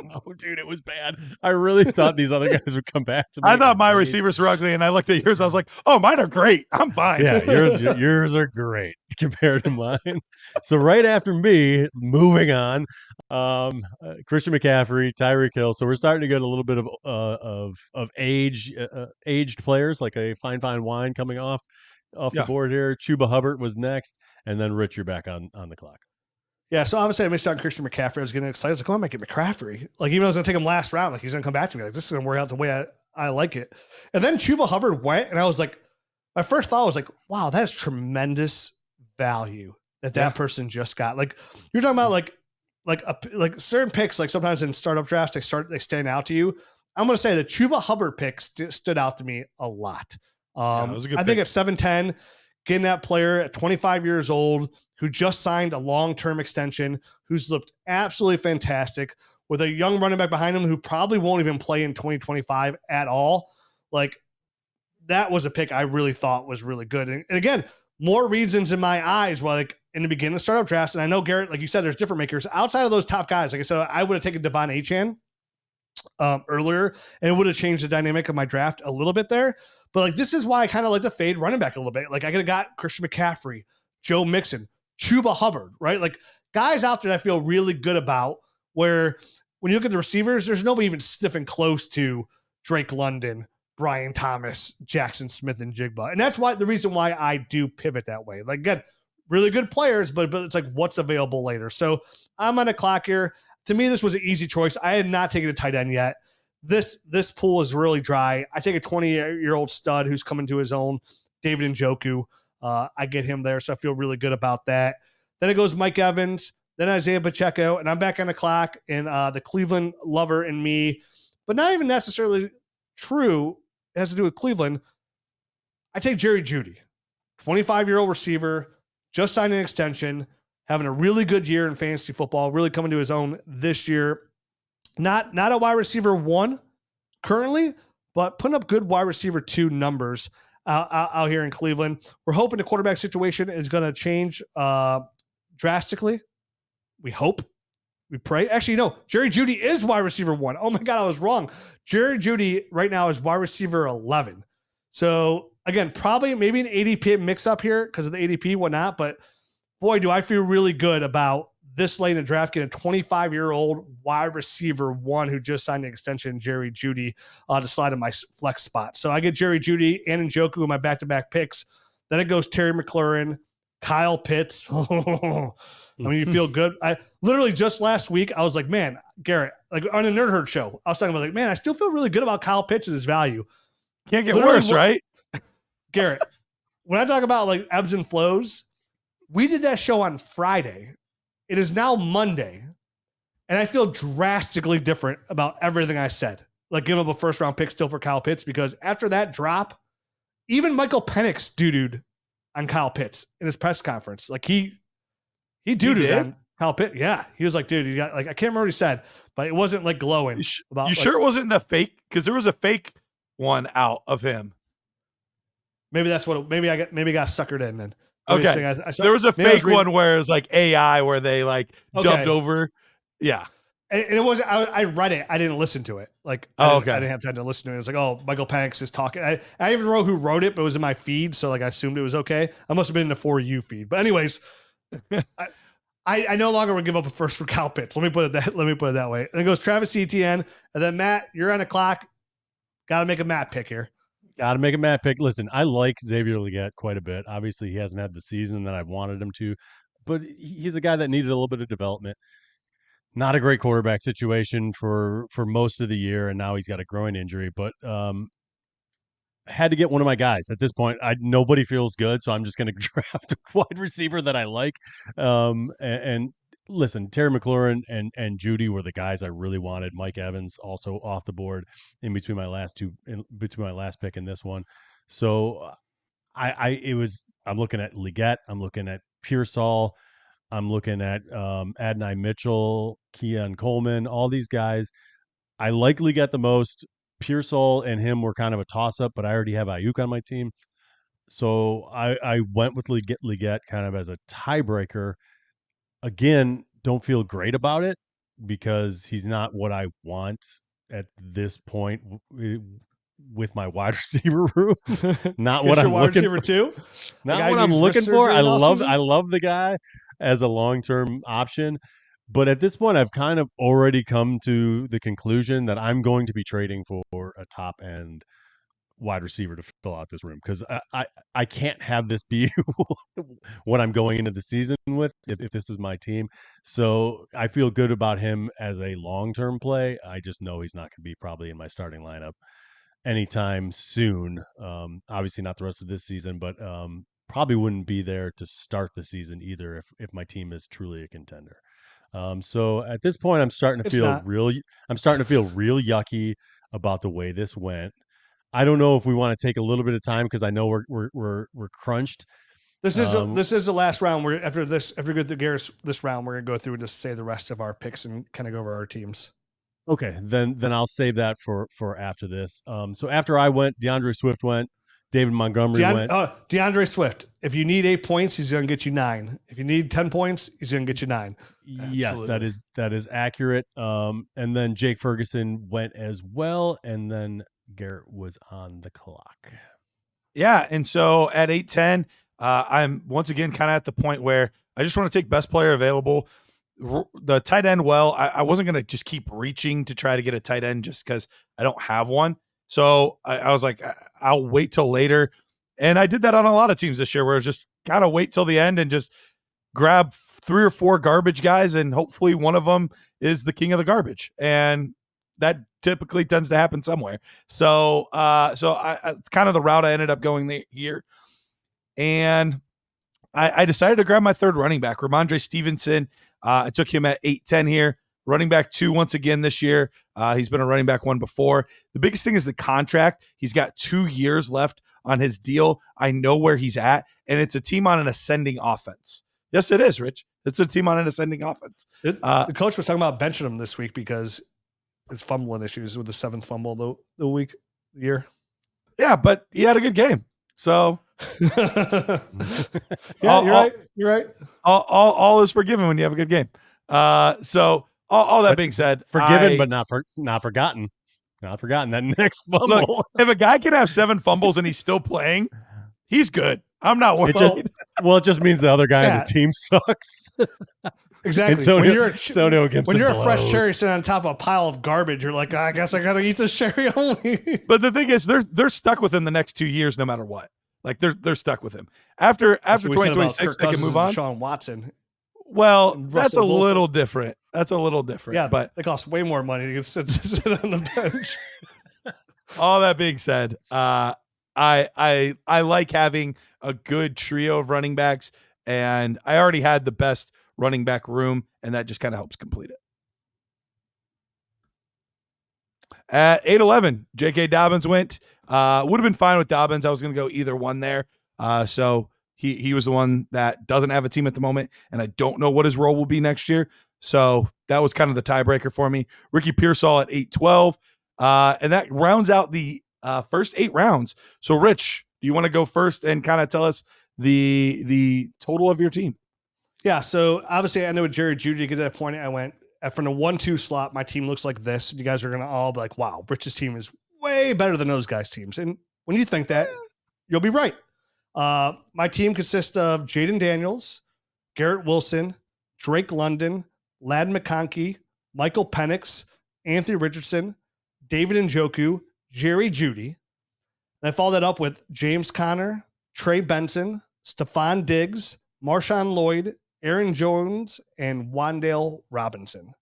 No, dude, it was bad. I really thought these other guys would come back to me. I thought my receivers were ugly, and I looked at yours. I was like, oh, mine are great. I'm fine. Yeah, yours are great compared to mine. So right after me, moving on, Christian McCaffrey, Tyreek Hill. So we're starting to get a little bit of aged players, like a fine wine coming off the board here. Chuba Hubbard was next, and then Rich, you're back on the clock. Yeah, so obviously I missed out on Christian McCaffrey. I was getting excited. I was like, oh, I might get McCaffrey. Like, even though I was going to take him last round, like, he's going to come back to me. Like, this is going to work out the way I like it. And then Chuba Hubbard went, and I was like, my first thought was like, wow, that's tremendous value that person just got. Like, you're talking about like certain picks, like sometimes in startup drafts, they stand out to you. I'm going to say the Chuba Hubbard pick stood out to me a lot. It was a good pick. Think at 7'10", getting that player at 25 years old who just signed a long-term extension, who's looked absolutely fantastic with a young running back behind him who probably won't even play in 2025 at all. Like, that was a pick I really thought was really good. And again, more reasons in my eyes why, like, in the beginning of startup drafts, and I know, Garrett, like you said, there's different makers outside of those top guys. Like I said, I would have taken Devon Achane earlier, and it would have changed the dynamic of my draft a little bit there. But like, this is why I kind of like to fade running back a little bit. Like, I could have got Christian McCaffrey, Joe Mixon, Chuba Hubbard, right? Like, guys out there that I feel really good about, where when you look at the receivers, there's nobody even sniffing close to Drake London, Brian Thomas, Jackson Smith, and Jigba. And that's why the reason why I do pivot that way. Like, again, really good players, but it's like what's available later. So I'm on a clock here. To me, this was an easy choice. I had not taken a tight end yet. This pool is really dry. I take a 20-year-old stud who's coming to his own, David Njoku. I get him there, so I feel really good about that. Then it goes Mike Evans, then Isaiah Pacheco, and I'm back on the clock, and the Cleveland lover in me, but not even necessarily true. It has to do with Cleveland. I take Jerry Jeudy, 25-year-old receiver, just signed an extension, having a really good year in fantasy football, really coming to his own this year. Not a wide receiver 1 currently, but putting up good wide receiver 2 numbers out here in Cleveland. We're hoping the quarterback situation is going to change drastically. We hope. We pray. Actually, no, Jerry Jeudy is wide receiver 1. Oh my God, I was wrong. Jerry Jeudy right now is wide receiver 11. So again, probably maybe an ADP mix up here because of the ADP, whatnot. But boy, do I feel really good about this late in the draft getting a 25-year-old wide receiver 1 who just signed an extension, Jerry Jeudy, to slide in my flex spot. So I get Jerry Jeudy and Njoku in my back-to-back picks. Then it goes Terry McLaurin, Kyle Pitts. I mean, you feel good. I literally just last week, I was like, man, Garrett, like on the Nerd Herd show, I was talking about like, man, I still feel really good about Kyle Pitts and his value. Can't get worse, right? Garrett, when I talk about like ebbs and flows, we did that show on Friday. It is now Monday, and I feel drastically different about everything I said. Like, give up a first-round pick still for Kyle Pitts, because after that drop, even Michael Penix doo-dooed on Kyle Pitts in his press conference. Like, he doo-dooed on Kyle Pitts. Yeah, he was like, dude, you got, like, I can't remember what he said, but it wasn't like glowing. You sure it wasn't the fake? Because there was a fake one out of him. Maybe that's what. Maybe I got suckered in then. Okay, there was a fake one where it was like AI, where they like dubbed over Yeah. And it wasn't. I read it. I didn't listen to it. Like, I didn't have time to listen to it. It was like, oh, Michael Penix is talking. I even wrote who wrote it, but it was in my feed, so like I assumed it was okay. I must have been in the For You feed. But anyways, I no longer would give up a first for Kyle Pitts. Let me put it that way. And it goes Travis Etienne, and then Matt. You're on the clock. Got to make a Matt pick here. Got to make a Matt pick. Listen, I like Xavier Legette quite a bit. Obviously, he hasn't had the season that I wanted him to, but he's a guy that needed a little bit of development. Not a great quarterback situation for most of the year, and now he's got a growing injury. But had to get one of my guys at this point. Nobody feels good, so I'm just going to draft a wide receiver that I like. And listen, Terry McLaurin and Judy were the guys I really wanted. Mike Evans also off the board in between my last pick and this one. So I'm looking at Legette, I'm looking at Pearsall, I'm looking at Adonai Mitchell, Keon Coleman, all these guys. I like Legette the most. Pearsall and him were kind of a toss-up, but I already have Aiyuk on my team. So I went with Legette kind of as a tiebreaker. Again, don't feel great about it because he's not what I want at this point with my wide receiver room. Not what I'm looking for. Too? Not what I'm looking for. I love the guy as a long-term option. But at this point, I've kind of already come to the conclusion that I'm going to be trading for a top-end wide receiver to fill out this room because I can't have this be what I'm going into the season with if this is my team. So I feel good about him as a long-term play. I just know he's not going to be probably in my starting lineup anytime soon. Obviously not the rest of this season, but probably wouldn't be there to start the season either if my team is truly a contender. So at this point, I'm starting to feel real yucky about the way this went. I don't know if we want to take a little bit of time because I know we're crunched. This is the last round. After we get through Garrett's this round, we're gonna go through and just say the rest of our picks and kind of go over our teams. Okay, then I'll save that for after this. So after I went, DeAndre Swift went, David Montgomery went. DeAndre Swift. If you need 8 points, he's gonna get you 9. If you need 10 points, he's gonna get you 9. Yes, that is accurate. And then Jake Ferguson went as well, and then Garrett was on the clock. Yeah, and so at 8-10, I'm once again kind of at the point where I just want to take best player available. The tight end, I wasn't going to just keep reaching to try to get a tight end just because I don't have one. So I was like, I'll wait till later. And I did that on a lot of teams this year where it's just kind of wait till the end and just grab 3 or 4 garbage guys, and hopefully one of them is the king of the garbage. And that typically tends to happen somewhere. So I kind of the route I ended up going here. And I decided to grab my third running back, Ramondre Stevenson. I took him at 8-10 here. Running back 2 once again this year. He's been a running back 1 before. The biggest thing is the contract. He's got 2 years left on his deal. I know where he's at, and it's a team on an ascending offense. Yes, it is, Rich. It's a team on an ascending offense. The coach was talking about benching him this week because his fumbling issues with the 7th fumble the year. Yeah, but he had a good game. So yeah, you're right. All is forgiven when you have a good game. So all that being said, forgiven but not forgotten. Not forgotten that next fumble. Look, if a guy can have 7 fumbles and he's still playing, he's good. I'm not worried. It just means the other guy on the team sucks. Exactly. When you're a fresh cherry sitting on top of a pile of garbage, you're like, I guess I gotta eat this cherry only. But the thing is, they're stuck with him the next 2 years, no matter what. Like they're stuck with him after 2026. They can move on. Sean Watson. Well, that's a little different. Yeah, but they cost way more money to sit on the bench. All that being said, I like having a good trio of running backs, and I already had the best running back room, and that just kind of helps complete it. At 8-11, J.K. Dobbins went. Would have been fine with Dobbins. I was going to go either one there. So he was the one that doesn't have a team at the moment, and I don't know what his role will be next year. So that was kind of the tiebreaker for me. Ricky Pearsall at 8-12. And that rounds out the first 8 rounds. So, Rich, do you want to go first and kind of tell us the total of your team? Yeah, so obviously I know with Jerry Jeudy to get to that point, I went from the 1-2 slot, my team looks like this. You guys are going to all be like, wow, Rich's team is way better than those guys' teams. And when you think that, you'll be right. My team consists of Jayden Daniels, Garrett Wilson, Drake London, Ladd McConkey, Michael Penix, Anthony Richardson, David Njoku, Jerry Jeudy. And I follow that up with James Conner, Trey Benson, Stephon Diggs, Marshawn Lloyd, Aaron Jones, and Wan'Dale Robinson.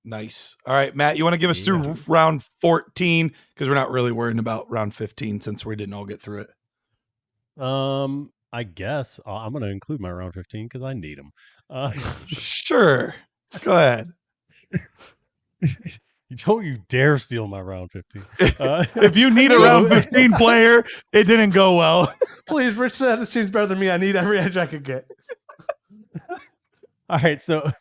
Nice. All right, Matt, you want to give us through round 14? Because we're not really worrying about round 15 since we didn't all get through it. I guess I'm going to include my round 15 because I need them. Sure. Go ahead. You don't you dare steal my round 15. If you need a round 15 player, it didn't go well. Please, Rich said it seems better than me. I need every edge I could get. All right, so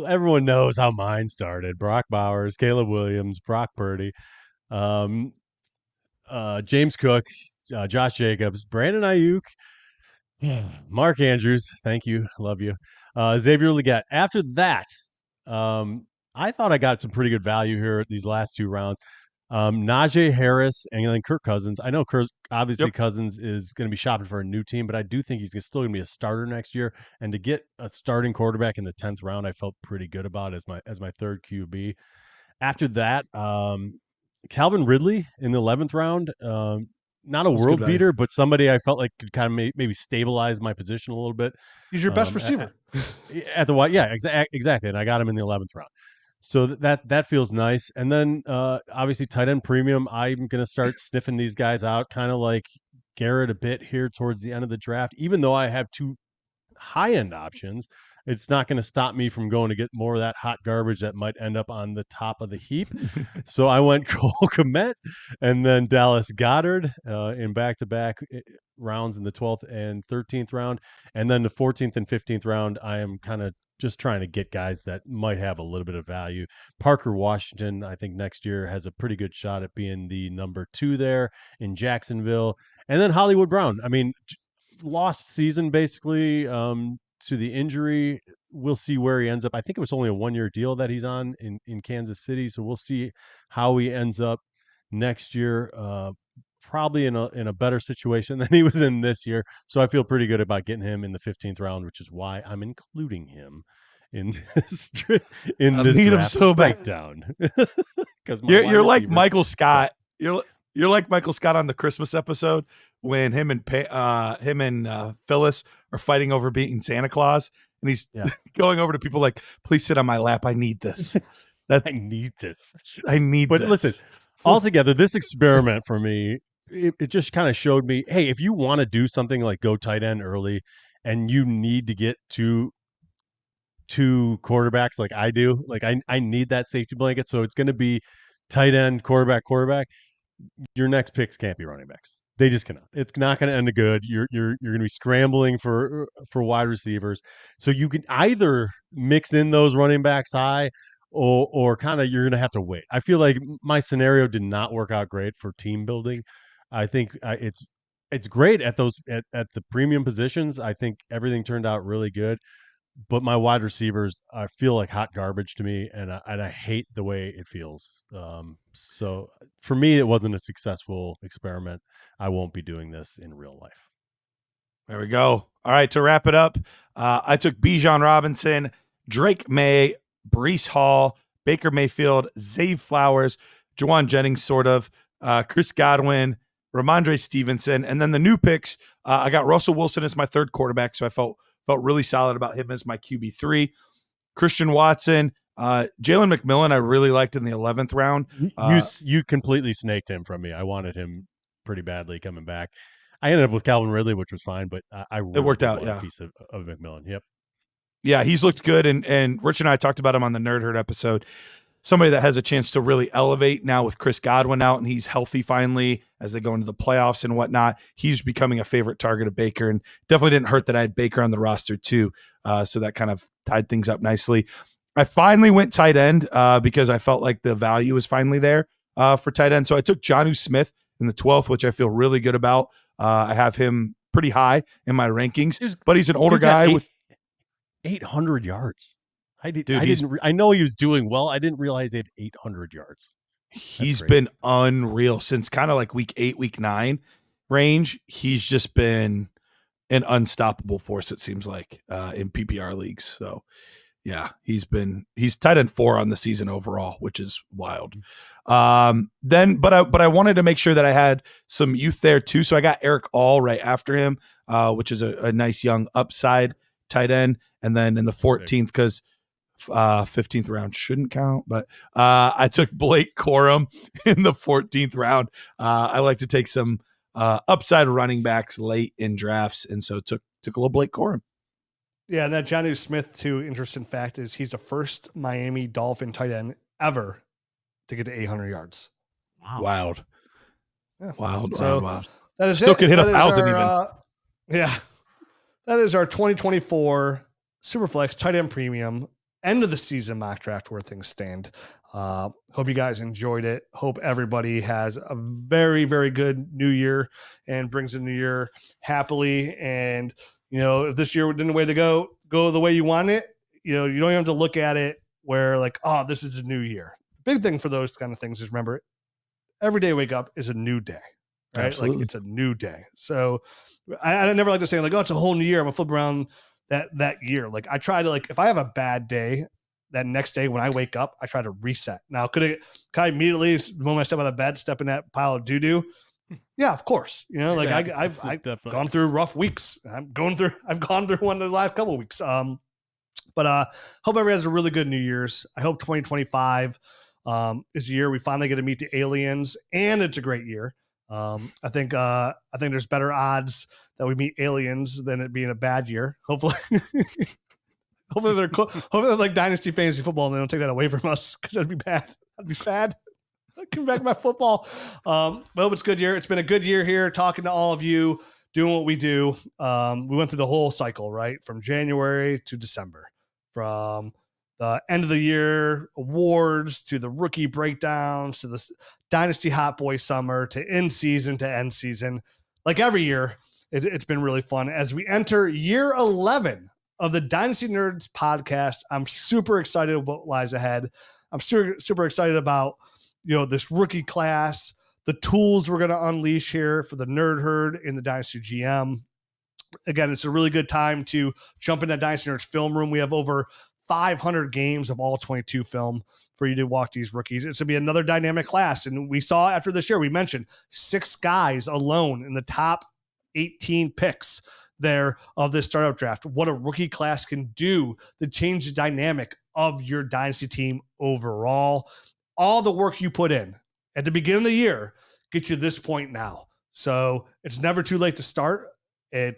everyone knows how mine started. Brock Bowers, Caleb Williams, Brock Purdy, James Cook, Josh Jacobs, Brandon Aiyuk, Mark Andrews. Thank you. Love you. Xavier Legette. After that, I thought I got some pretty good value here at these last two rounds. Najee Harris and then Kirk Cousins. I know obviously Cousins is going to be shopping for a new team, but I do think he's still going to be a starter next year. And to get a starting quarterback in the 10th round, I felt pretty good about as my third QB. After that, Calvin Ridley in the 11th round. Not a world beater, but somebody I felt like could kind of maybe stabilize my position a little bit. He's your best receiver. At the exactly. And I got him in the 11th round. So that feels nice. And then obviously tight end premium, I'm going to start sniffing these guys out, kind of like Garrett a bit here towards the end of the draft. Even though I have two high-end options, it's not going to stop me from going to get more of that hot garbage that might end up on the top of the heap. So I went Cole Kmet and then Dallas Goedert in back-to-back rounds in the 12th and 13th round. And then the 14th and 15th round, I am kind of just trying to get guys that might have a little bit of value. Parker Washington, I think next year has a pretty good shot at being the number 2 there in Jacksonville. And then Hollywood Brown. I mean, lost season basically to the injury. We'll see where he ends up. I think it was only a 1-year deal that he's on in Kansas City. So we'll see how he ends up next year. Probably in a better situation than he was in this year. So I feel pretty good about getting him in the 15th round, which is why I'm including him in this draft so breakdown. Because you're like Michael Scott. You're like Michael Scott on the Christmas episode when him and Phyllis are fighting over being Santa Claus, and he's going over to people like, "Please sit on my lap. I need this. I need this. But listen, altogether, this experiment for me, it just kind of showed me, hey, if you want to do something like go tight end early and you need to get two quarterbacks like I do, like I need that safety blanket. So it's going to be tight end, quarterback. Your next picks can't be running backs. They just cannot. It's not going to end good. You're going to be scrambling for wide receivers. So you can either mix in those running backs high or kind of you're going to have to wait. I feel like my scenario did not work out great for team building. I think it's great at those at the premium positions. I think everything turned out really good, but my wide receivers I feel like hot garbage to me, and I hate the way it feels. So for me, it wasn't a successful experiment. I won't be doing this in real life. There we go. All right, to wrap it up, I took Bijan Robinson, Drake May, Breece Hall, Baker Mayfield, Zay Flowers, Juwan Jennings, sort of, Chris Godwin, Ramondre Stevenson, and then the new picks. I got Russell Wilson as my third quarterback, so I felt really solid about him as my QB3. Christian Watson, Jalen McMillan, I really liked in the 11th round. You completely snaked him from me. I wanted him pretty badly coming back. I ended up with Calvin Ridley, which was fine, but I really it worked out. A piece of McMillan. Yep. Yeah, he's looked good, and Rich and I talked about him on the Nerd Herd episode. Somebody that has a chance to really elevate now with Chris Godwin out, and he's healthy finally as they go into the playoffs and whatnot. He's becoming a favorite target of Baker, and definitely didn't hurt that I had Baker on the roster too. So that kind of tied things up nicely. I finally went tight end because I felt like the value was finally there for tight end. So I took Jonnu Smith in the 12th, which I feel really good about. I have him pretty high in my rankings, but he's an older guy with 800 yards. I know he was doing well. I didn't realize he had 800 yards. He's been unreal since kind of like week 8, week 9 range. He's just been an unstoppable force, it seems like, in PPR leagues. So yeah, he's tight end 4 on the season overall, which is wild. But I wanted to make sure that I had some youth there too. So I got Eric All right after him, which is a nice young upside tight end. And then in the 14th, because 15th round shouldn't count, but I took Blake Corum in the 14th round. I like to take some upside running backs late in drafts, and so took a little Blake Corum. Yeah, and that Jonnu Smith too. Interesting fact is he's the first Miami Dolphin tight end ever to get to 800 yards. Wow. Wild. Yeah. Wild. So wild. That is Still it. could hit That 1,000 is even. Yeah. That is our 2024 Superflex tight end premium end of the season mock draft where things stand. Hope you guys enjoyed it. Hope everybody has a very, very good new year and brings the new year happily. And, if this year didn't way to go the way you want it, you don't even have to look at it where like, oh, this is a new year. Big thing for those kind of things is remember every day wake up is a new day, right? Absolutely. Like it's a new day. So I never like to say like, oh, it's a whole new year. I'm gonna flip around that year. Like I try to like, if I have a bad day, that next day when I wake up, I try to reset. Now, could I immediately, the moment I step out of bed, step in that pile of doo-doo? Yeah, of course. I've gone through rough weeks. I've gone through one of the last couple of weeks. But hope everybody has a really good New Year's. I hope 2025 is a year we finally get to meet the aliens, and it's a great year. I think there's better odds that we meet aliens than it being a bad year. Hopefully. Hopefully they're cool. Hopefully they're like Dynasty Fantasy Football and they don't take that away from us because that'd be bad. That'd be sad. Give back my football. But it's a good year. It's been a good year here talking to all of you, doing what we do. We went through the whole cycle, right? From January to December, from the end of the year awards to the rookie breakdowns to the Dynasty Hot Boy Summer to end season to end season. Like every year, it's been really fun. As we enter year 11 of the Dynasty Nerds podcast, I'm super excited about what lies ahead. I'm super excited about, this rookie class, the tools we're going to unleash here for the nerd herd in the Dynasty GM. Again, it's a really good time to jump into Dynasty Nerds film room. We have over 500 games of all 22 film for you to walk these rookies. It's going to be another dynamic class. And we saw after this year, we mentioned 6 guys alone in the top 18 picks there of this startup draft. What a rookie class can do to change the dynamic of your Dynasty team overall. All the work you put in at the beginning of the year gets you this point now. So it's never too late to start. You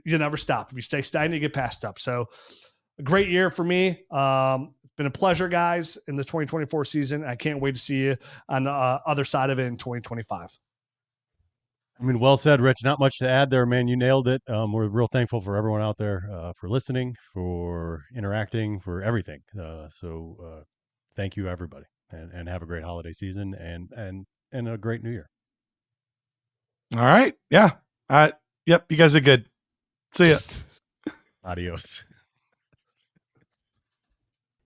never stop. If you stay stagnant, you get passed up. So a great year for me. It's been a pleasure, guys, in the 2024 season. I can't wait to see you on the other side of it in 2025. I mean, well said, Rich. Not much to add there, man. You nailed it. We're real thankful for everyone out there for listening, for interacting, for everything. So thank you, everybody, and have a great holiday season and a great New Year. All right. Yeah. Yep. You guys are good. See ya. Adios.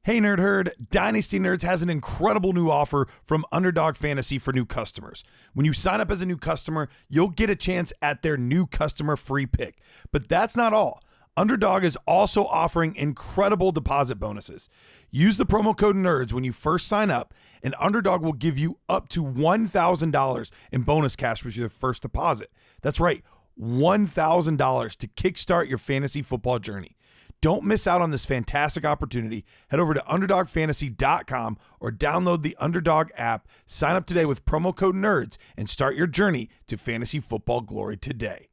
Hey, Nerd Herd, Dynasty Nerds has an incredible new offer from Underdog Fantasy for new customers. When you sign up as a new customer, you'll get a chance at their new customer free pick. But that's not all. Underdog is also offering incredible deposit bonuses. Use the promo code NERDS when you first sign up, and Underdog will give you up to $1,000 in bonus cash with your first deposit. That's right, $1,000 to kickstart your fantasy football journey. Don't miss out on this fantastic opportunity. Head over to UnderdogFantasy.com or download the Underdog app. Sign up today with promo code NERDS and start your journey to fantasy football glory today.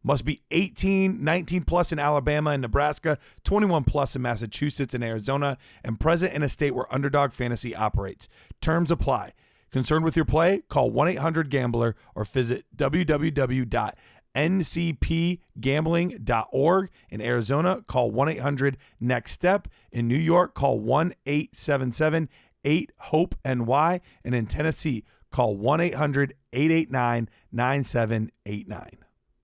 Must be 18, 19 plus in Alabama and Nebraska, 21 plus in Massachusetts and Arizona, and present in a state where Underdog Fantasy operates. Terms apply. Concerned with your play? Call 1-800-GAMBLER or visit www.ncpgambling.org. In Arizona, call 1-800-NEXT-STEP. In New York, call 1-877-8-HOPE-NY. And in Tennessee, call 1-800-889-9789.